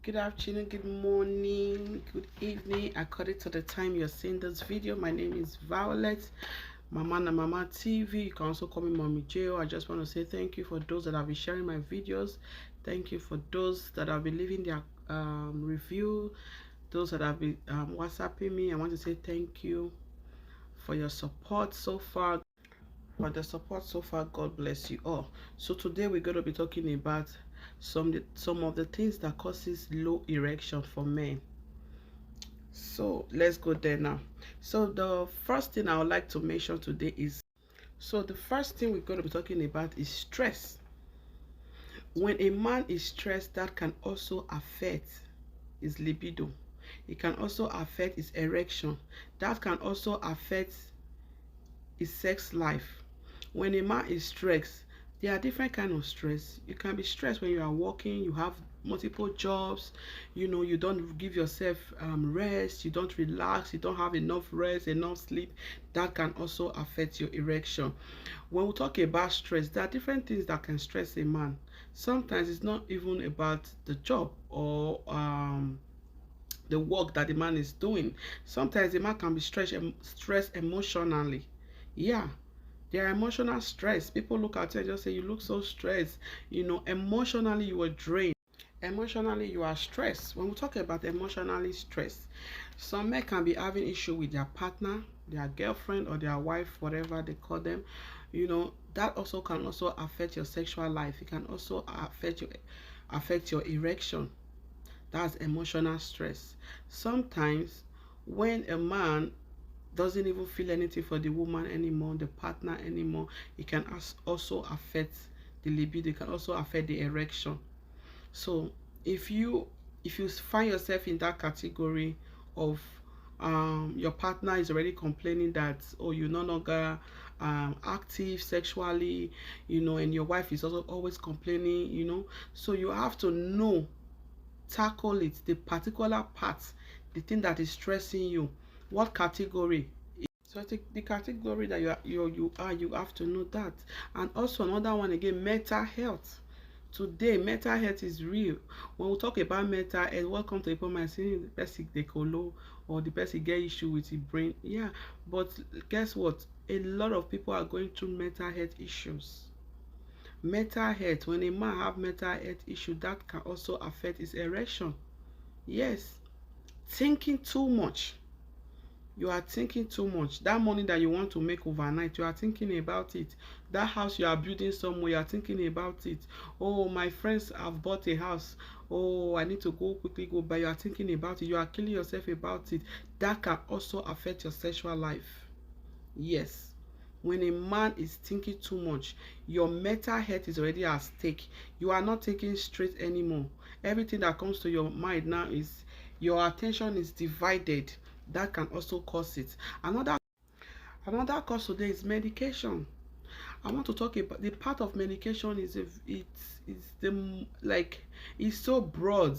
Good afternoon, good morning, good evening, according to the time you're seeing this video. My name is Violet, Mama na Mama TV. You can also call me Mommy Jo. I just want to say thank you for those that have been sharing my videos. Thank you for those that have been leaving their review, those that have been WhatsApping me. I want to say thank you for your support so far. God bless you all. So today we're going to be talking about some of the things that causes low erection for men. So let's go there now. So the first thing I would like to mention today is, so the first thing we're going to be talking about is stress. When a man is stressed, that can also affect his libido. It can also affect his erection. That can also affect his sex life. When a man is stressed, there are different kind of stress. You can be stressed when you are working, you have multiple jobs, you don't give yourself rest, you don't relax, you don't have enough rest, enough sleep. That can also affect your erection. When we talk about stress, there are different things that can stress a man. Sometimes it's not even about the job or the work that the man is doing. Sometimes the man can be stressed emotionally. Yeah, their emotional stress. People look at you and just say, you look so stressed. Emotionally you are drained. Emotionally you are stressed. When we talk about emotionally stressed, some men can be having issue with their partner, their girlfriend or their wife, whatever they call them. That also can also affect your sexual life. It can also affect your erection. That's emotional stress. Sometimes when a man doesn't even feel anything for the woman anymore, the partner anymore, it can also affect the libido. It can also affect the erection. So if you find yourself in that category of your partner is already complaining that, oh, you're no longer active sexually, and your wife is also always complaining, so you have to tackle it, the particular part, the thing that is stressing you, what category. So the category that you have to know that. And also another one again, mental health. Today mental health is real. When we talk about mental health, what comes to people mind saying the person they colo or the person get issue with the brain. Yeah, but guess what, a lot of people are going through mental health issues. Mental health, when a man have mental health issue, that can also affect his erection. Yes, thinking too much. You are thinking too much. That money that you want to make overnight, you are thinking about it. That house you are building somewhere, you are thinking about it. Oh, my friends have bought a house. Oh, I need to quickly go buy. You are thinking about it. You are killing yourself about it. That can also affect your sexual life. Yes. When a man is thinking too much, your mental health is already at stake. You are not thinking straight anymore. Everything that comes to your mind now is, your attention is divided. That can also cause it. Another cause today is medication. I want to talk about the part of medication. It's the like, it's so broad.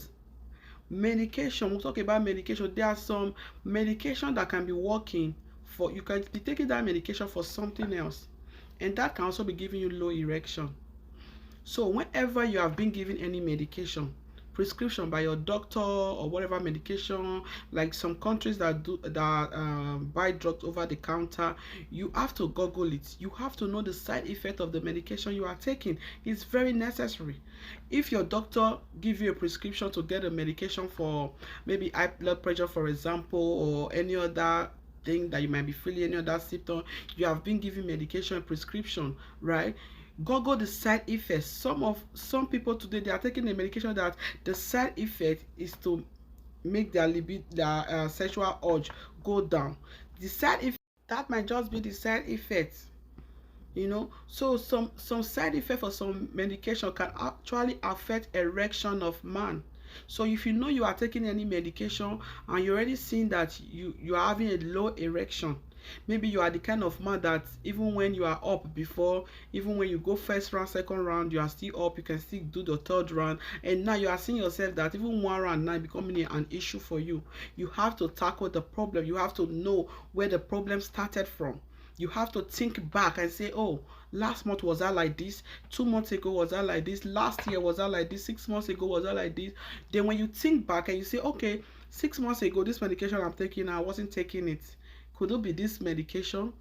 Medication, we'll talk about medication. There are some medication that can be working for, you can be taking that medication for something else, and that can also be giving you low erection. So whenever you have been given any medication, prescription by your doctor or whatever medication, like some countries that buy drugs over the counter, you have to google it. You have to know the side effect of the medication you are taking. It's very necessary. If your doctor give you a prescription to get a medication for maybe high blood pressure, for example, or any other thing that you might be feeling, any other symptom, you have been given medication prescription, right? Google the side effects. Some people today, they are taking a medication that the side effect is to make their libido, their sexual urge go down. The side effect, that might just be the side effect. So some side effect for some medication can actually affect erection of man. So if you know you are taking any medication and you're already seeing that you are having a low erection, maybe you are the kind of man that even when you are up before, even when you go first round, second round, you are still up, you can still do the third round, and now you are seeing yourself that even one round now becoming an issue for you. You have to tackle the problem. You have to know where the problem started from. You have to think back and say, oh, last month was I like this, 2 months ago was I like this, last year was I like this, 6 months ago was I like this. Then when you think back and you say, okay, 6 months ago this medication I'm taking, I wasn't taking it, could it be this medication?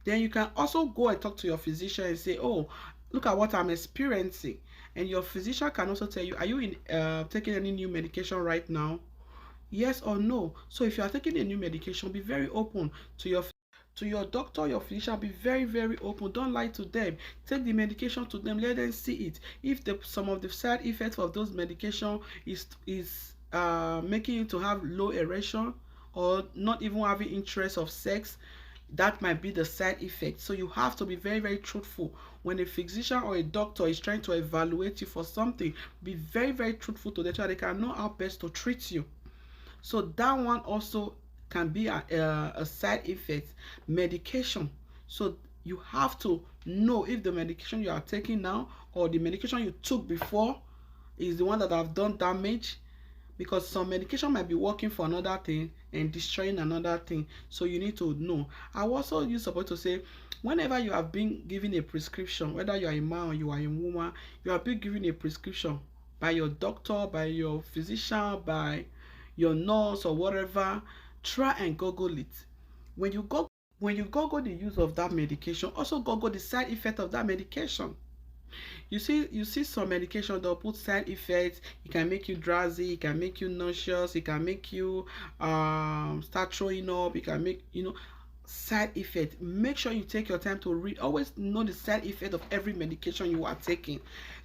Then you can also go and talk to your physician and say, oh, look at what I'm experiencing. And your physician can also tell you, are you taking any new medication right now? Yes or no. So if you are taking a new medication, be very open to your doctor, your physician. Be very, very open. Don't lie to them. Take the medication to them. Let them see it. If some of the side effects of those medication is making you to have low erection or not even having interest of sex, that might be the side effect. So you have to be very, very truthful. When a physician or a doctor is trying to evaluate you for something, be very, very truthful to them so they can know how best to treat you. So that one also can be a side effect. Medication. So you have to know if the medication you are taking now or the medication you took before is the one that have done damage, because some medication might be working for another thing and destroying another thing. So you need to know. I also use support to say, whenever you have been given a prescription, whether you are a man or you are a woman, you have been given a prescription by your doctor, by your physician, by your nurse or whatever, try and google it. When you google the use of that medication, also google the side effect of that medication. You see some medication they'll put side effects. It can make you drowsy, it can make you nauseous, it can make you start throwing up, it can make side effect. Make sure you take your time to read. Always know the side effect of every medication you are taking.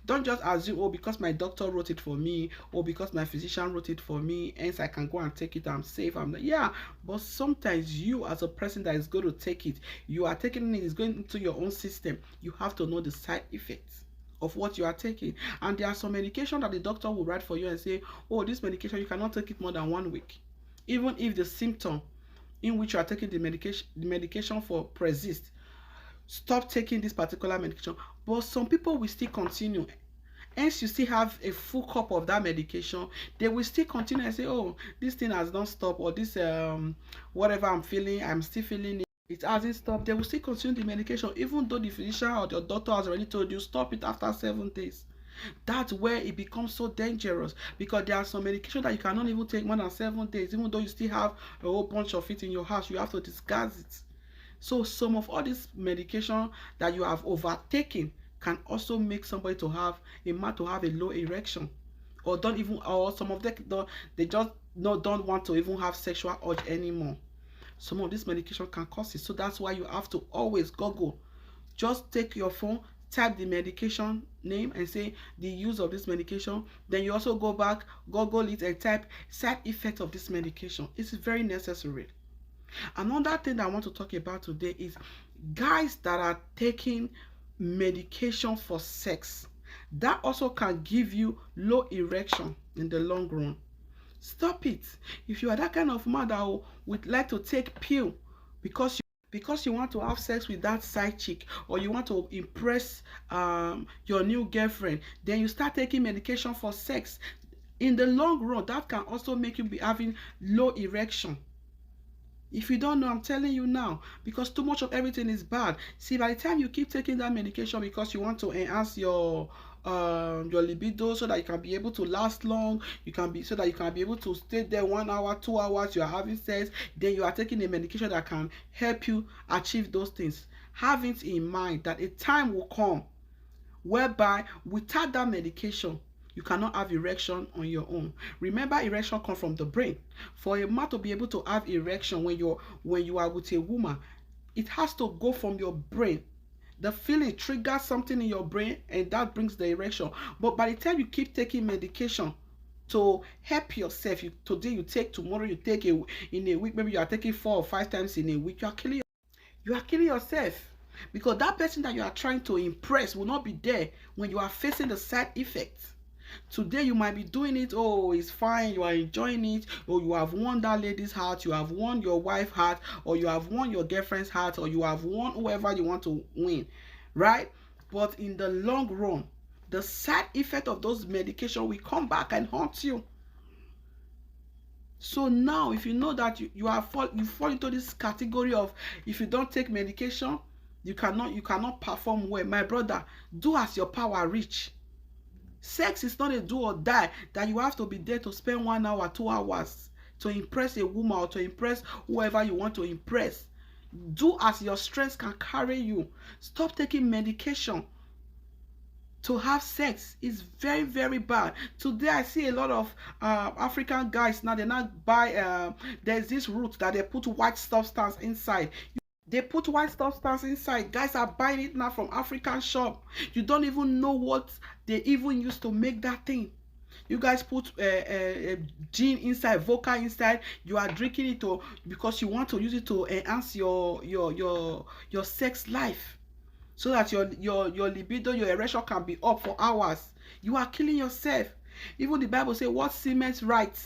Don't just assume, oh, because my doctor wrote it for me, or because my physician wrote it for me, hence I can go and take it, I'm safe. Yeah, but sometimes you as a person that is going to take it, you are taking it, it's going into your own system. You have to know the side effects of what you are taking. And there are some medication that the doctor will write for you and say, oh, this medication you cannot take it more than 1 week, even if the symptom in which you are taking the medication for persist. Stop taking this particular medication. But some people will still continue. Hence you still have a full cup of that medication. They will still continue and say, oh, this thing has not stopped, or this whatever I'm feeling, I'm still feeling it hasn't stopped. They will still continue the medication even though the physician or the doctor has already told you stop it after 7 days. That's where it becomes so dangerous, because there are some medication that you cannot even take more than 7 days, even though you still have a whole bunch of it in your house. You have to discard it. So some of all this medication that you have overtaken can also make somebody to have a man to have a low erection, or don't even, or some of them they just don't want to even have sexual urge anymore. Some of this medication can cause it. So that's why you have to always google. Just take your phone, type the medication name and say the use of this medication. Then you also go back, google it and type side effect of this medication. It's very necessary. Another thing that I want to talk about today is guys that are taking medication for sex. That also can give you low erection in the long run. Stop it. If you are that kind of man that would like to take pill because you want to have sex with that side chick, or you want to impress your new girlfriend, then you start taking medication for sex, in the long run that can also make you be having low erection. If you don't know, I'm telling you now, because too much of everything is bad. See, by the time you keep taking that medication because you want to enhance your libido so that you can be able to last long, so that you can be able to stay there 1 hour, 2 hours, you are having sex, then you are taking a medication that can help you achieve those things. Have it in mind that a time will come whereby without that medication you cannot have erection on your own. Remember, erection comes from the brain. For a man to be able to have erection when you are with a woman, it has to go from your brain. The feeling triggers something in your brain and that brings the erection. But by the time you keep taking medication to help yourself, today you take, tomorrow you take, in a week maybe you are taking 4 or 5 times in a week, you are killing yourself. Because that person that you are trying to impress will not be there when you are facing the side effects. Today you might be doing it, oh, it's fine, you are enjoying it, or you have won that lady's heart, you have won your wife's heart, or you have won your girlfriend's heart, or you have won whoever you want to win, right? But in the long run, the side effect of those medication will come back and haunt you. So now, if you know that you fall into this category of, if you don't take medication, you cannot perform well. My brother, do as your power reach. Sex is not a do or die that you have to be there to spend 1 hour, 2 hours to impress a woman or to impress whoever you want to impress. Do as your strength can carry you. Stop taking medication to have sex. Is very, very bad. Today I see a lot of African guys now, they not buy there's this root that they put white substance inside. They put white substance inside. Guys are buying it now from African shop. You don't even know what they even use to make that thing. You guys put gin inside, vodka inside. You are drinking it because you want to use it to enhance your sex life, so that your libido, your erection can be up for hours. You are killing yourself. Even the Bible says, what seems right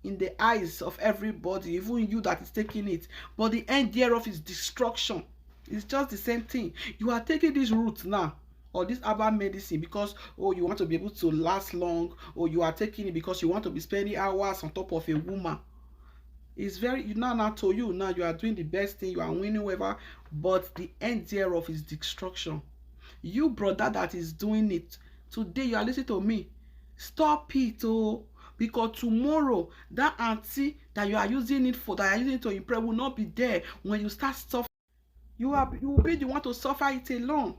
in the eyes of everybody, even you that is taking it, but the end thereof is destruction. It's just the same thing. You are taking this root now, or this herbal medicine, because you want to be able to last long, or you are taking it because you want to be spending hours on top of a woman. It's very, now to you, now you are doing the best thing, you are winning whatever, but the end thereof is destruction. You brother that is doing it today, you are listening to me, stop it. Because tomorrow that auntie that you are using it for, that you are using it to impress, will not be there when you start suffering. You will be the one to suffer it alone.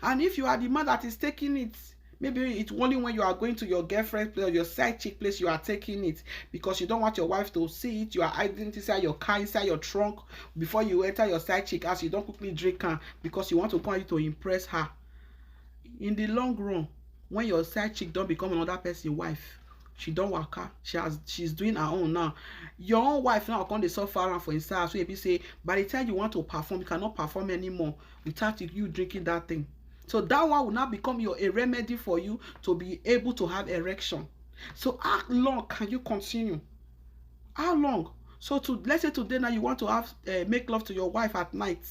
And if you are the man that is taking it, maybe it's only when you are going to your girlfriend's place or your side chick place you are taking it, because you don't want your wife to see it. You are hiding it inside your car, inside your trunk, before you enter your side chick house. You don't quickly drink her because you want to come to impress her. In the long run, when your side chick don't become another person's wife, she don't work her, she's doing her own now. Your own wife now come dey suffer around for inside. So you be say, by the time you want to perform, you cannot perform anymore without you drinking that thing. So that one will now become a remedy for you to be able to have erection. So how long can you continue? How long? So let's say today now you want to have make love to your wife at night,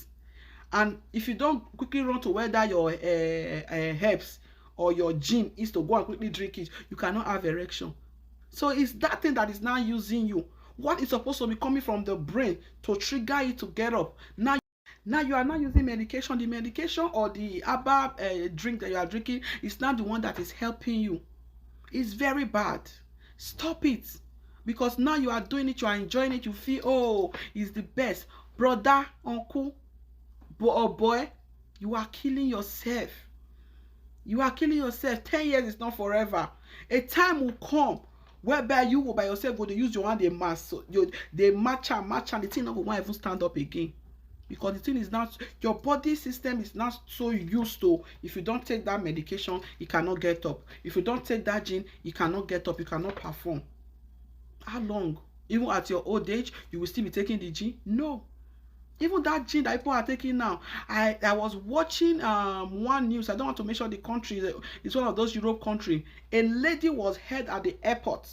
and if you don't quickly run to whether your herbs or your gin is to go and quickly drink it, you cannot have erection. So it's that thing that is now using you. What is supposed to be coming from the brain to trigger you to get up, now you are not using medication. The medication or the herbal drink that you are drinking is not the one that is helping you. It's very bad. Stop it. Because now you are doing it, you are enjoying it, you feel, it's the best. Brother, uncle, or boy, you are killing yourself. You are killing yourself. 10 years is not forever. A time will come whereby you will by yourself go to use your hand, they match, so they match and the thing not will even stand up again. Because the thing is not, your body system is not so used to, if you don't take that medication, you cannot get up. If you don't take that gin, you cannot get up, you cannot perform. How long? Even at your old age, you will still be taking the gin? No. Even that gin that people are taking now, I was watching one news. I don't want to mention the country, it's one of those Europe country. A lady was held at the airport.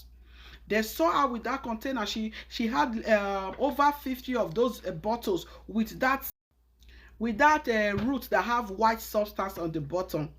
They saw her with that container. She had over 50 of those bottles with that root that have white substance on the bottom.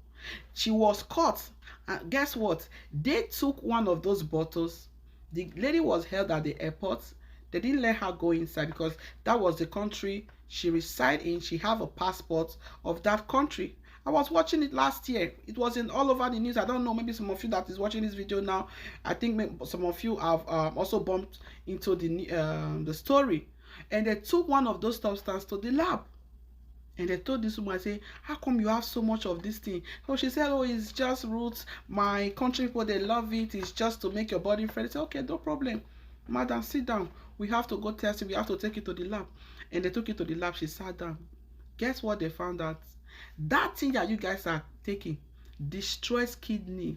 She was caught, and guess what? They took one of those bottles. The lady was held at the airport. They didn't let her go inside because that was the country she resided in. She have a passport of that country. I was watching it last year. It was in all over the news. I don't know, maybe some of you that is watching this video now, I think some of you have also bumped into the story. And they took one of those substances to the lab. And they told this woman, say, how come you have so much of this thing? So she said, it's just roots. My country people, they love it. It's just to make your body friendly. I said, okay, no problem. Madam, sit down. We have to go test it. We have to take it to the lab. And they took it to the lab. She sat down. Guess what they found out? That thing that you guys are taking destroys kidney.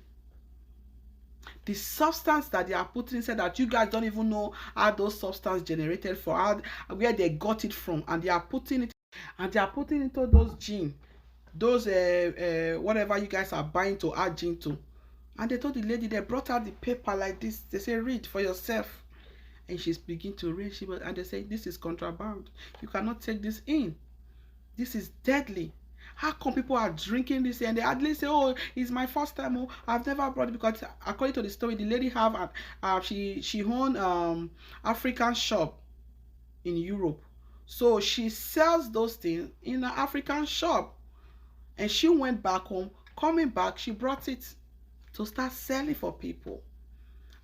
The substance that they are putting inside, that you guys don't even know how those substances generated for, where they got it from, and they are putting it, and they are putting into those gin, those whatever you guys are buying to add gin to. And they told the lady, they brought out the paper like this. They say, read for yourself. And she's beginning to read. And they say, this is contraband. You cannot take this in. This is deadly. How come people are drinking this and they hardly say, oh, it's my first time, oh, I've never brought it? Because according to the story, the lady have she owned African shop in Europe. So she sells those things in an African shop. And she went back home. Coming back, she brought it to start selling for people.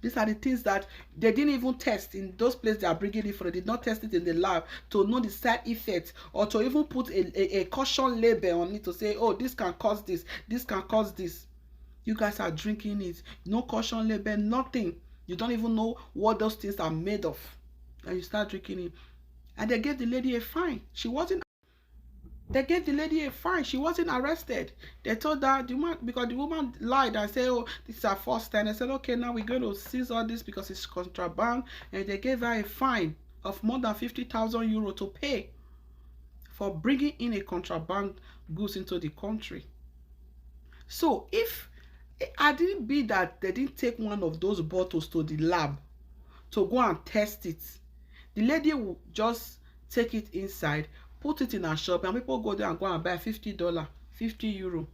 These are the things that they didn't even test in those places they are bringing it from. They did not test it in the lab to know the side effects, or to even put a caution label on it to say, oh, this can cause this, this can cause this. You guys are drinking it. No caution label, nothing. You don't even know what those things are made of. And you start drinking it. And they gave the lady a fine. They gave the lady a fine. She wasn't arrested. They told her, because the woman lied and said, oh, this is her first time. They said, okay, now we're going to seize all this because it's contraband. And they gave her a fine of more than 50,000 euro to pay for bringing in a contraband goods into the country. So if I didn't be that they didn't take one of those bottles to the lab to go and test it, the lady will just take it inside, put it in a shop, and people go there and go and buy $50, 50 euro.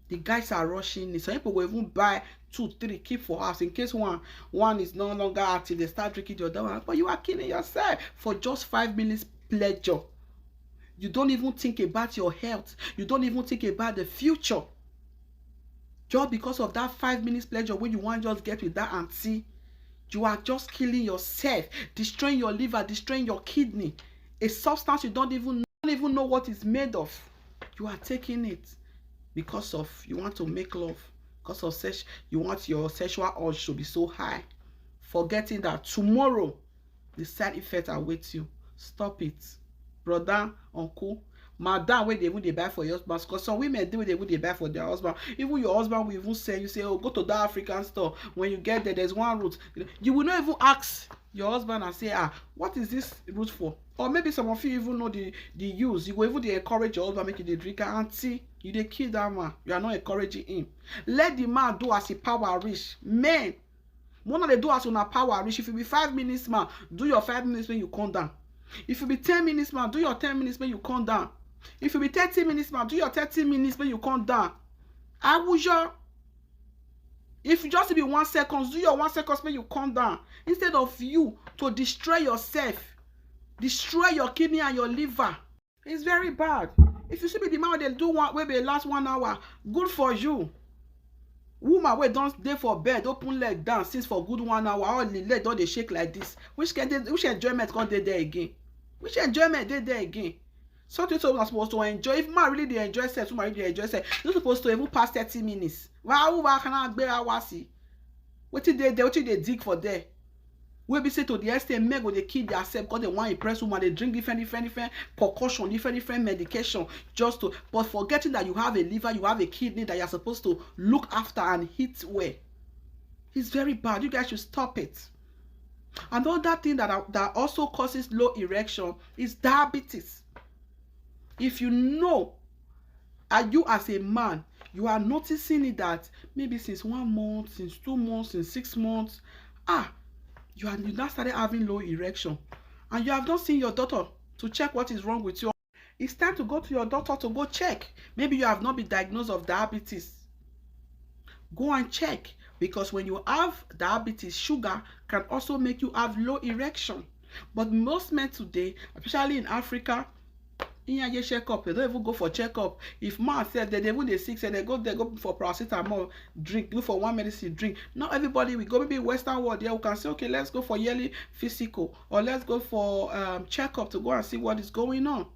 The guys are rushing it. Some people will even buy 2, 3, keep for house in case one is no longer active. They start drinking the other one. But you are killing yourself for just 5 minutes pleasure. You don't even think about your health. You don't even think about the future. Just because of that 5 minutes pleasure when you want to just get with that auntie, you are just killing yourself, destroying your liver, destroying your kidney. A substance you don't even know what it's made of. You are taking it because of you want to make love, because of sex. You want your sexual urge to be so high, forgetting that tomorrow the side effects await you. Stop it, brother, uncle, madam. Where they buy for your husband, because some women do they buy for their husband. Even your husband will even say, you say, oh, go to that African store. When you get there, there's one root. You will not even ask your husband and say, what is this root for? Or maybe some of you even know the use. You will even encourage your husband, make you the drinker. Auntie, you dey kill that man. You are not encouraging him. Let the man do as he power reach. Men, one of the do as una power reach. If you be 5 minutes man, do your 5 minutes when you come down. If you be 10 minutes man, do your 10 minutes when you come down. If you be 30 minutes man, do your 30 minutes when you come down. I will your. If you just be 1 second, do your 1 second when you come down. Instead of you to destroy yourself, destroy your kidney and your liver. It's very bad. If you see me the man they do one wey be last 1 hour, good for you. Woman wey don't dey for bed, open leg down since for good 1 hour, all the leg don dey shake like this. Which enjoyment come dey there again? Which enjoyment dey there again? Something so supposed to enjoy. If man really dey enjoy sex, woman really dey enjoy sex, you're supposed to even pass 30 minutes. Why can I be awasi? Wetin dey there? Wetin dey dig for there? We be say to the extent men go dey kill themselves because they want impress woman. They drink different concussion, different medication just to, but forgetting that you have a liver, you have a kidney that you're supposed to look after and hit well. It's very bad. You guys should stop it. Another thing that also causes low erection is diabetes. If you know, and you as a man, you are noticing it that maybe since 1 month, since 2 months, since 6 months, you now started having low erection, and you have not seen your doctor to check what is wrong with you. It's time to go to your doctor to go check. Maybe you have not been diagnosed of diabetes. Go and check, because when you have diabetes, sugar can also make you have low erection. But most men today, especially in Africa, in check up, they don't even go for checkup. If man said that they even they sick, say they go for paracetamol, drink, go for one medicine, drink. Not everybody we go, maybe Western world, yeah, we can say, okay, let's go for yearly physical, or let's go for checkup to go and see what is going on.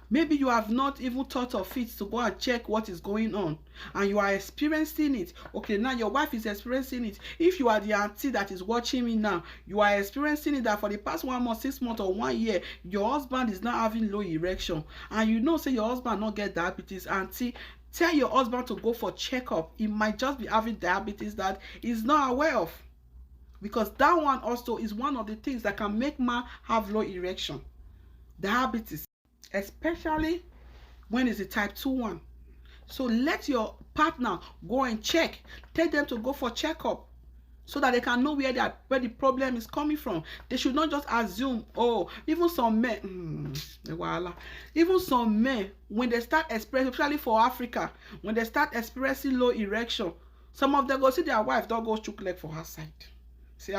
Maybe you have not even thought of it to go and check what is going on, and you are experiencing it. Okay, now your wife is experiencing it. If you are the auntie that is watching me now, you are experiencing it that for the past 1 month, 6 months, or 1 year, your husband is not having low erection, and you know say your husband not get diabetes. Auntie, tell your husband to go for checkup. He might just be having diabetes that he's not aware of, because that one also is one of the things that can make man have low erection. Diabetes, especially when it's a type 2 one. So let your partner go and check. Tell them to go for checkup. so that they can know where the problem is coming from. They should not just assume, oh, even some men, even some men, when they start expressing, especially for Africa, when they start expressing low erection, some of them go see their wife don't go chook leg for her side. Say,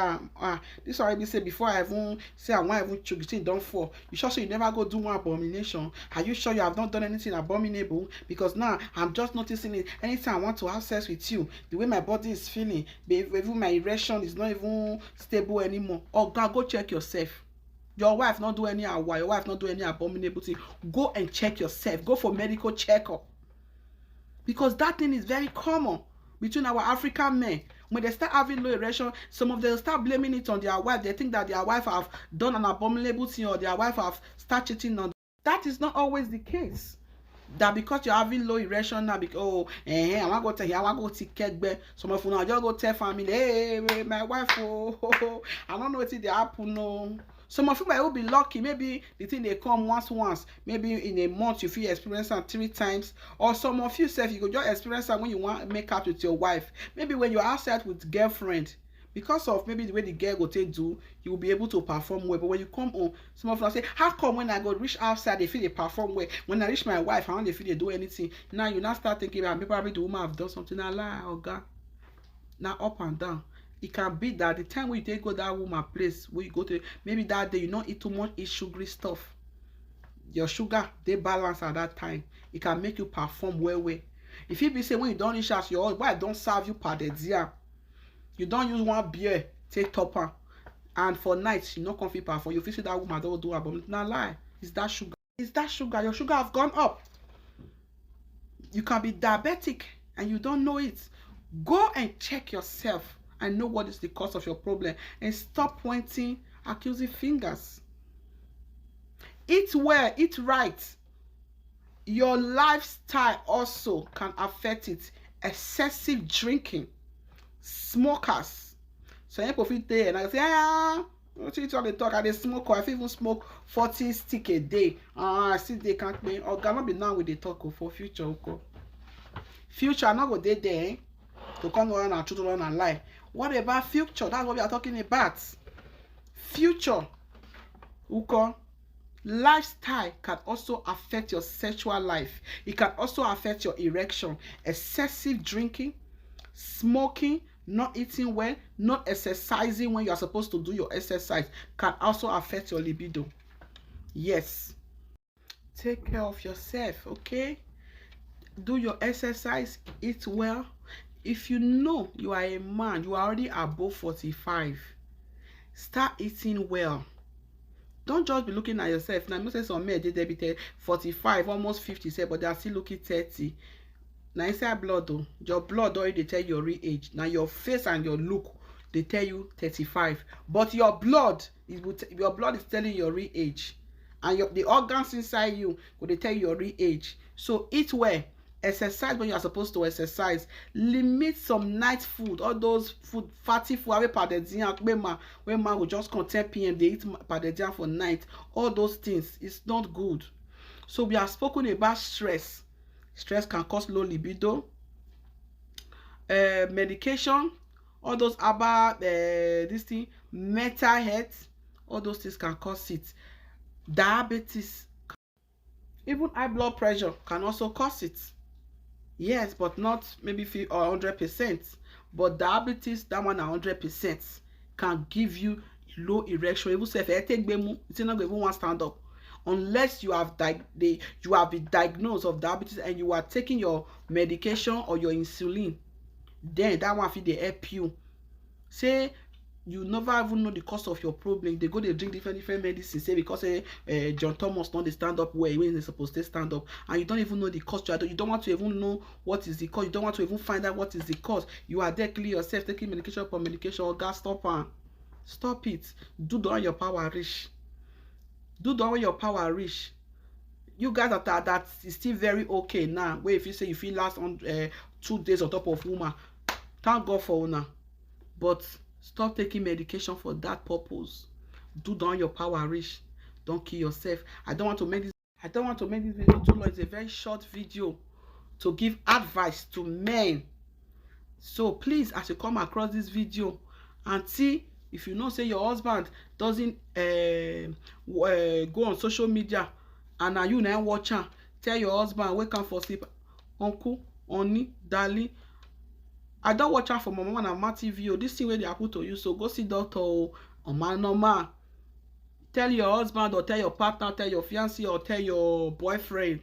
this already say before I even say I want even choke, the thing don't fall. You sure so you never go do one abomination? Are you sure you have not done anything abominable? Because now I'm just noticing it. Anytime I want to have sex with you, the way my body is feeling, even my erection is not even stable anymore. Oh God, go check yourself. Your wife not do any your wife not do any abominable thing. Go and check yourself. Go for medical checkup. Because that thing is very common between our African men. When they start having low erection, some of them start blaming it on their wife. They think that their wife have done an abominable thing or their wife have started cheating on them. That is not always the case. That because you're having low erection now, because I want to go tell you, I want to go take care. Some of you now just go tell family, hey, my wife, I don't know what they happen, no. Some of you might be lucky. Maybe the thing they come once. Maybe in a month you feel experience them 3 times. Or some of you self you could just experience that when you want to make out with your wife. Maybe when you're outside with girlfriend. Because of maybe the way the girl go take do, you will be able to perform well. But when you come home, some of us say, how come when I go reach outside, they feel they perform well? When I reach my wife, I don't feel they do anything. Now you now start thinking about maybe probably the woman have done something. I lie, oh God. Now up and down. It can be that the time when you take go that woman place where you go to, maybe that day you don't eat too much, eat sugary stuff. Your sugar they balance at that time. It can make you perform well. If you be say when you don't reach out your wife don't serve you per the dia, you don't use one beer take topper, and for night you not comfy perform. You feel say that woman don't do about it. Not lie. It's that sugar. It's that sugar. Your sugar have gone up. You can be diabetic and you don't know it. Go and check yourself and know what is the cause of your problem and stop pointing accusing fingers. Eat well, eat right. Your lifestyle also can affect it. Excessive drinking, smokers. So you profit there and I say, what you talk? I dey smoke, or I even smoke 40 stick a day. I see they can't pay. Or cannot be now with the talk for future. Future not go there to come around and truth around and lie. What about future? That's what we are talking about. Future. Lifestyle can also affect your sexual life. It can also affect your erection. Excessive drinking, smoking, not eating well, not exercising when you are supposed to do your exercise can also affect your libido. Yes. Take care of yourself, okay? Do your exercise, eat well. If you know you are a man, you are already above 45, start eating well. Don't just be looking at yourself. Now, I'm say some men they be 45, almost 50, but they are still looking 30. Now, inside blood, though, your blood already tell your real age. Now, your face and your look, they tell you 35. But your blood is telling your real age. And the organs inside you will tell you your real age. So, eat well. Exercise when you are supposed to exercise. Limit some night food, all those food, fatty food when man will just come 10 p.m. they eat per the for night. All those things, it's not good. So we have spoken about stress. Stress can cause low libido. Medication, all those about this thing, mental health, all those things can cause it. Diabetes, even high blood pressure can also cause it. Yes, but not maybe 100%. But diabetes, that one 100% can give you low erection. Even if you take bemu, it's not going to even stand up. Unless you have been diagnosed of diabetes and you are taking your medication or your insulin, then that one will help you. Say you never even know the cause of your problem. They go they drink different medicines. Say because John Thomas don't stand up when they're supposed to stand up, and you don't even know the cause. You don't want to even know what is the cause. You don't want to even find out what is the cause. You are there clearly yourself taking medication upon medication. Or gas stop it. Do the one your power reach. Do the one your power reach. You guys that is still very okay now. Where if you say you feel last on 2 days on top of woman, thank God for una. But stop taking medication for that purpose. Do down your power reach. Don't kill yourself. I don't want to make this video too long. It's a very short video to give advice to men. So please, as you come across this video, Until if you know say your husband doesn't go on social media and na you na watch am, tell your husband wake am for sleep, uncle, honey, darling, I don watch am for my mama and mama TV o, this thing wey dey happen to you, so go see doctor o. Omo normal. Tell your husband or tell your partner, tell your fiancé or tell your boyfriend,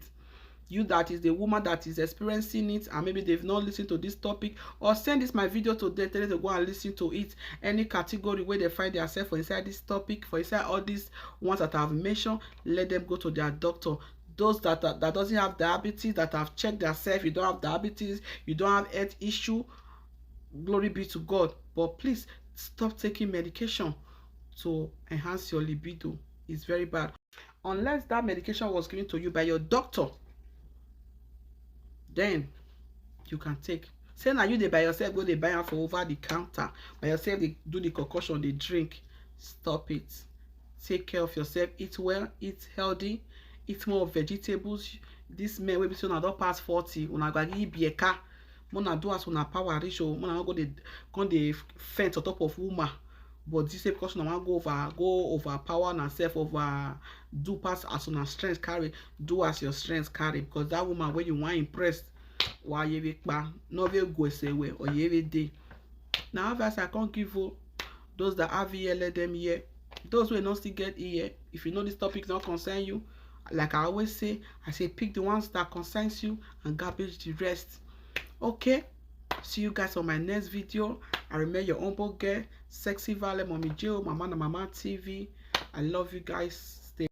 you that is the woman that is experiencing it and maybe they've not listened to this topic, or send this my video to them, tell them to go and listen to it. Any category where they find themselves for inside this topic, for inside all these ones that I've mentioned, let them go to their doctor. Those that doesn't have diabetes, that have checked themselves, you don't have diabetes, you don't have health issue, glory be to God. But please stop taking medication to enhance your libido. It's very bad. Unless that medication was given to you by your doctor, then you can take. Say na you dey by yourself go dey buy am for over the counter, by yourself dey do the concoction dey drink. Stop it. Take care of yourself. Eat well, eat healthy, eat more vegetables. This men wey be say una don pass 40, una go give bieka. Una do as una power reach o. Una no go dey fence on top of woman. But this because una wan go overpower una self, over do pass as una strength carry, do as your strength carry, because that woman wey you wan impress wa yebe pa no ve go sewe or yebe dey. Now advice I can't give you those that have ear, let them hear. Those who not still get ear, if you know this topic not concern you, like I always say, I say pick the ones that concerns you and garbage the rest. Okay, see you guys on my next video. I remember your humble girl, sexy valley, mommy Joe, mama and mama TV. I love you guys. Stay.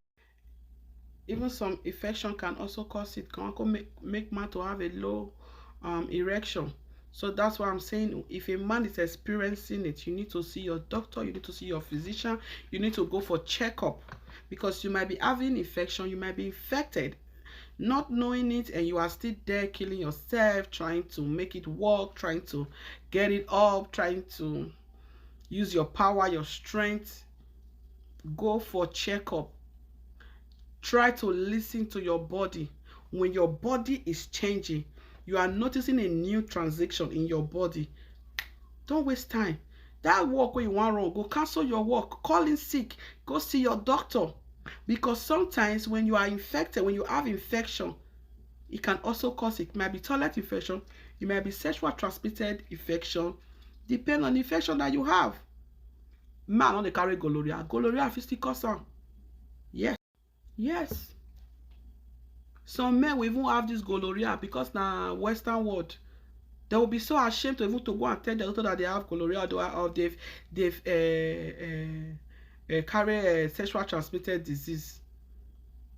Even some infection can also cause it, can also make man to have a low erection. So that's why I'm saying, if a man is experiencing it, you need to see your doctor, you need to see your physician, you need to go for checkup, because you might be having infection, you might be infected, not knowing it, and you are still there killing yourself, trying to make it work, trying to get it up, trying to use your power, your strength. Go for checkup. Try to listen to your body. When your body is changing, you are noticing a new transition in your body, don't waste time. That work where you want wrong, go cancel your work, call in sick, go see your doctor. Because sometimes when you are infected, when you have infection, it can also cause, it might be toilet infection, it might be sexual transmitted infection, depend on the infection that you have. Man on the carry gonorrhea, gonorrhea fit still cause am. Yes, some men will even have this gonorrhea because na Western world. They will be so ashamed to even to go and tell the doctor that they have gonorrhea, or they've carry sexual transmitted disease.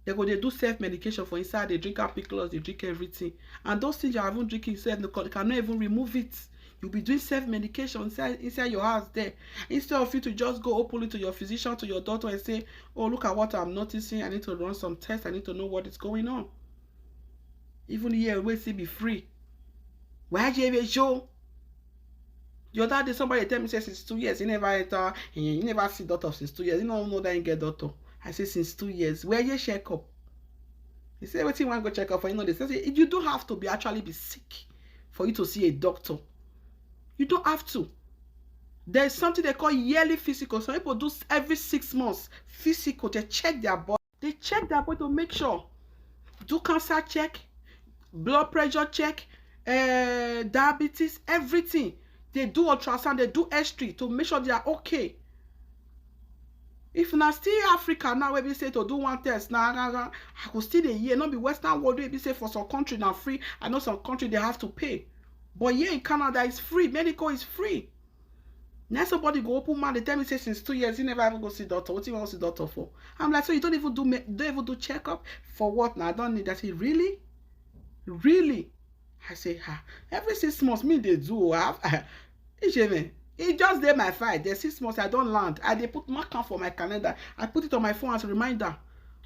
They go they do self-medication for inside, they drink apiclos, they drink everything. And those things you are even drinking, they cannot even remove it. You'll be doing self-medication inside your house there. Instead of you to just go openly to your physician, to your doctor and say, oh, look at what I'm noticing, I need to run some tests, I need to know what is going on. Even here, we see be free. Why do you ever show? The other day, somebody tell me, say, since 2 years, he never enter, he never see doctor since 2 years. He don't know that he get doctor. I say, since 2 years, where you check up? He say, what you want to go check up for? You know, they say, you don't have to actually be sick for you to see a doctor. You don't have to. There's something they call yearly physical. Some people do every 6 months physical. They check their body. They check their body to make sure. Do cancer check, blood pressure check, diabetes, everything. They do ultrasound, they do X-ray to make sure they are okay. If na still Africa now, where we say to do one test, now I could still a year, not be Western world where we say for some country now free. I know some country they have to pay. But here in Canada, it's free. Medical is free. Now somebody go open man, they tell me say since 2 years, he never ever go see doctor. What do you want to see doctor for? I'm like, so you don't even do checkup? For what now? I don't need that. He really? Really? I say, every 6 months, me they do. It just did my fight. There's 6 months I don't land. They put marker for my calendar. I put it on my phone as a reminder.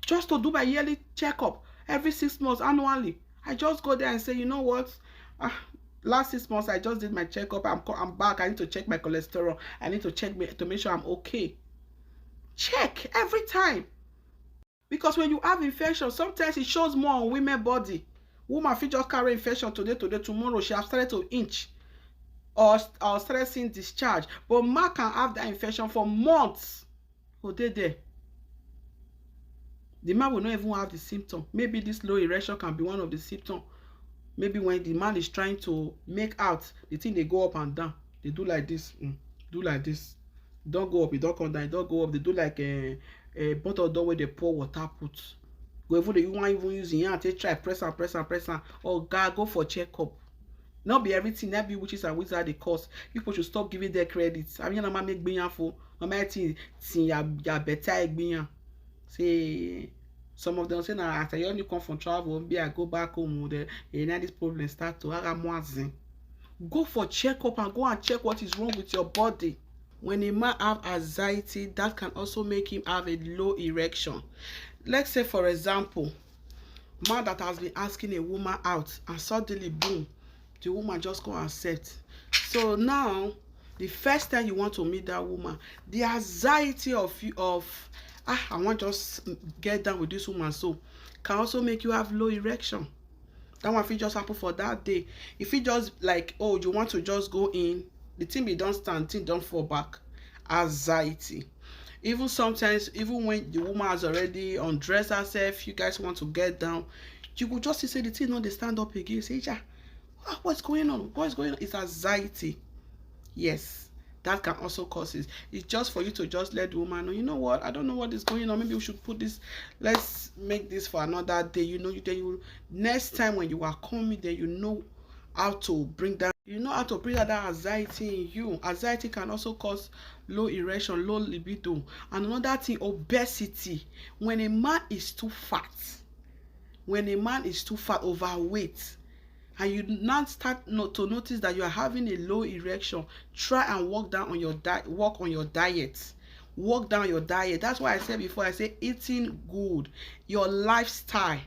Just to do my yearly checkup. Every 6 months, annually. I just go there and say, you know what? Last 6 months, I just did my checkup. I'm back. I need to check my cholesterol. I need to check to make sure I'm okay. Check every time. Because when you have infection, sometimes it shows more on women's body. Woman feel just carry infection today, tomorrow she has started to inch. or started seeing discharge, but man can have that infection for months. Oh, they there. The man will not even have the symptom. Maybe this low erection can be one of the symptoms. Maybe when the man is trying to make out, the thing they go up and down. They do like this, do like this. Don't go up, it don't come down, it don't go up. They do like a bottle door where they pour water put. Go even you want even using hand, take try press and press and press and oh God, go for checkup. Not be everything, not be witches and wizards they cause. People should stop giving their credits. I mean, I'm make gbiyan for. I'm think ya better gbiyan. Say some of them say now after you only come from travel, be I go back home. Then this problem start to have. Go for checkup and go and check what is wrong with your body. When a man have anxiety, that can also make him have a low erection. Let's say, for example, man that has been asking a woman out and suddenly boom, the woman just go accept. So now the first time you want to meet that woman, the anxiety of I want to just get down with this woman, so can also make you have low erection. That one fit just happen for that day. If it just like, oh, you want to just go in, the thing be don't stand, thing don't fall back. Anxiety. Even sometimes, even when the woman has already undressed herself, you guys want to get down, you could just say the thing, no, they stand up again. Say, yeah, what's going on? What's going on? It's anxiety. Yes, that can also cause it. It's just for you to just let the woman know, you know what, I don't know what is going on. Maybe we should put this, let's make this for another day. You know, then you next time when you are coming, then you know how to bring down, that anxiety in you. Anxiety can also cause low erection, low libido. And another thing, obesity. When a man is too fat, overweight, and you now start to notice that you are having a low erection, try and work on your diet. Work down your diet. That's why I said before, I say eating good, your lifestyle.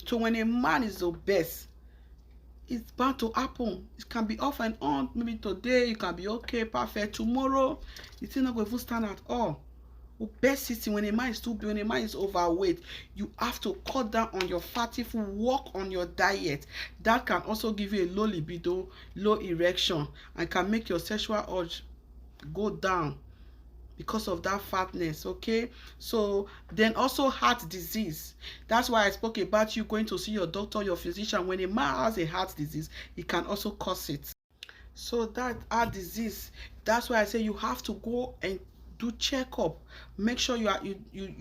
So when a man is obese, it's bound to happen. It can be off and on. Maybe today you can be okay, perfect. Tomorrow, it's not going to stand at all. Obesity, when a man is too big, when a man is overweight, you have to cut down on your fatty food, work on your diet. That can also give you a low libido, low erection, and can make your sexual urge go down because of that fatness. Okay, so then also heart disease. That's why I spoke about you going to see your doctor, your physician. When a man has a heart disease, it can also cause it. So that heart disease, that's why I say you have to go and do checkup. Make sure you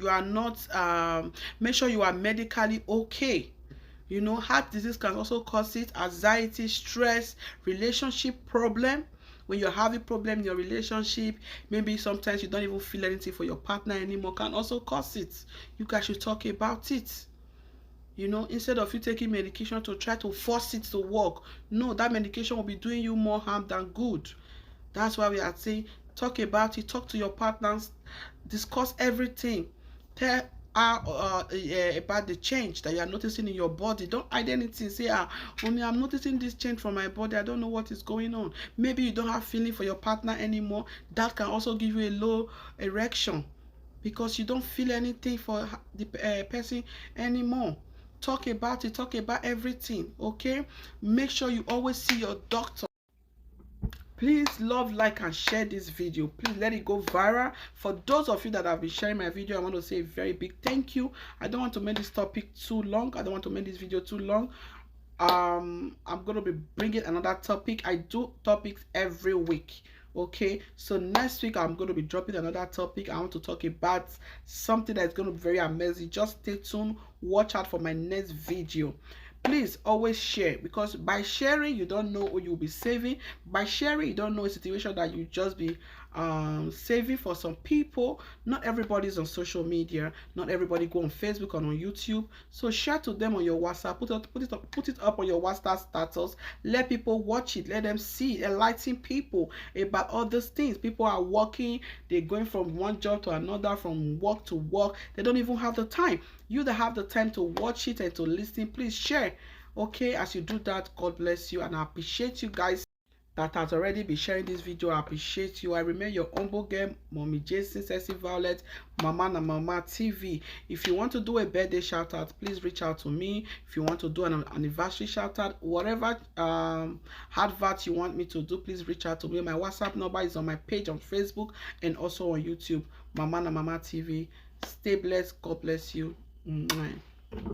are not make sure you are medically okay. You know, heart disease can also cause it. Anxiety, stress, relationship problem. When you're having problem in your relationship, maybe sometimes you don't even feel anything for your partner anymore, can also cause it. You guys should talk about it. You know, instead of you taking medication to try to force it to work, no, that medication will be doing you more harm than good. That's why we are saying, talk about it, talk to your partners, discuss everything. Tell her about the change that you are noticing in your body. Don't hide anything. Say, only I'm noticing this change from my body. I don't know what is going on. Maybe you don't have feeling for your partner anymore. That can also give you a low erection because you don't feel anything for the person anymore. Talk about it. Talk about everything. Okay? Make sure you always see your doctor. Please love, like, and share this video. Please let it go viral. For those of you that have been sharing my video, I want to say a very big thank you. I don't want to make this topic too long. I don't want to make this video too long. I'm going to be bringing another topic. I do topics every week. Okay, so next week I'm going to be dropping another topic. I want to talk about something that's going to be very amazing. Just stay tuned. Watch out for my next video. Please always share, because by sharing you don't know who you'll be saving. By sharing you don't know a situation that you just be saving for some people. Not everybody's on social media, not everybody go on Facebook or on YouTube. So share to them on your WhatsApp, put it up on your WhatsApp status. Let people watch it, let them see, enlighten people about all these things. People are working, they're going from one job to another, from work to work. They don't even have the time. You that have the time to watch it and to listen, please share. Okay, as you do that, God bless you, and I appreciate you guys. that has already been sharing this video. I appreciate you. I remain your humble girl, Mommy Jason, Sexy Violet, Mama na Mama TV. If you want to do a birthday shout out, please reach out to me. If you want to do an anniversary shout out, whatever advert you want me to do, please reach out to me. My WhatsApp number is on my page on Facebook and also on YouTube, Mama na Mama TV. Stay blessed. God bless you. Mwah.